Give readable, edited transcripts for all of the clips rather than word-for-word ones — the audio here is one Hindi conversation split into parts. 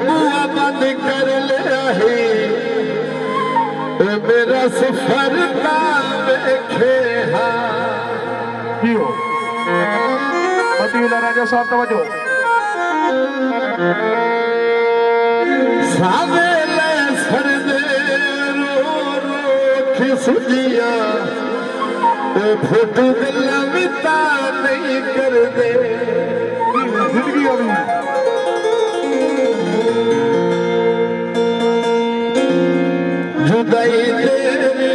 बुआ बंद कर लिया है मेरा सफर ना देखे राजा साहब तवज्जो सावेले सरदे रो रो खिस दिया फोटो दिल मिता नहीं कर दे जिंदगी अभी जुदाई तेरी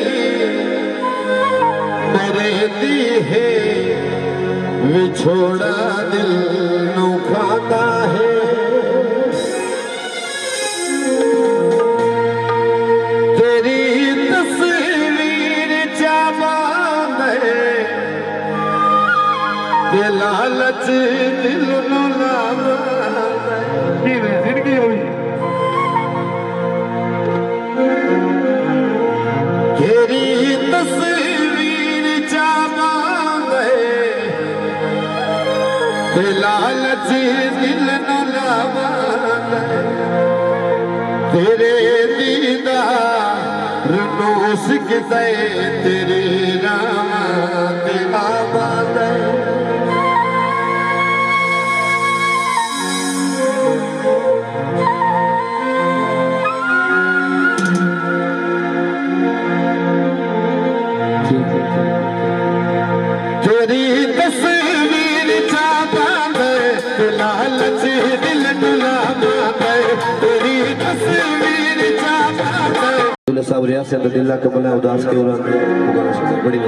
मेरे दी है विछोड़ा दिल नू खाता है तेरी तस्वीर चाबान है ते लालच दिल नू लावा जिंदगी अभी तेरी तस्वीर चाबान है ते लालच दिल न लावा तेरे दीदार नो सिकते तेरे नाम ते आबाद तेरी तस्वीर चाबाद लालच दिल डुलावा तेरी तस्वीर चाबाद साहब रियासत दिल्ला के बना उदास के उड़ा बड़ी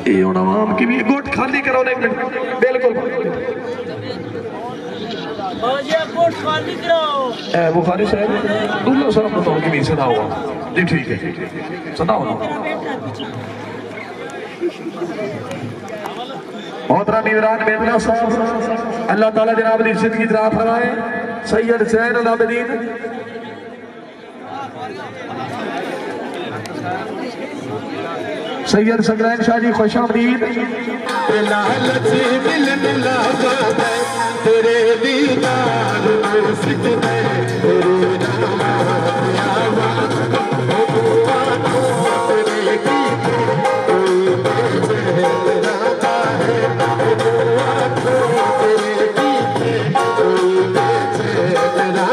ये आवाम की भी गोट खाली करो एक मिनट बिल्कुल बुखारी साहब दूल्हा साहब बताओ कि नहीं सुना हुआ जी ठीक है सुनाओ ना मोहतरम इमरान मेमना साहब अल्लाह ताला जनाब की इज्जत की तरह फरमाए सैयद सैन अल आबिदीन सैयद संग्राम शाह जी खुशामदीद लालच दिल डुलावा तेरे दीदार नो सिकते तेरे नाम ते आबाद तेरे की कोई चेहरा है तेरे की कोई चेहरा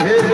है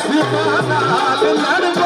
सुभानाल लड़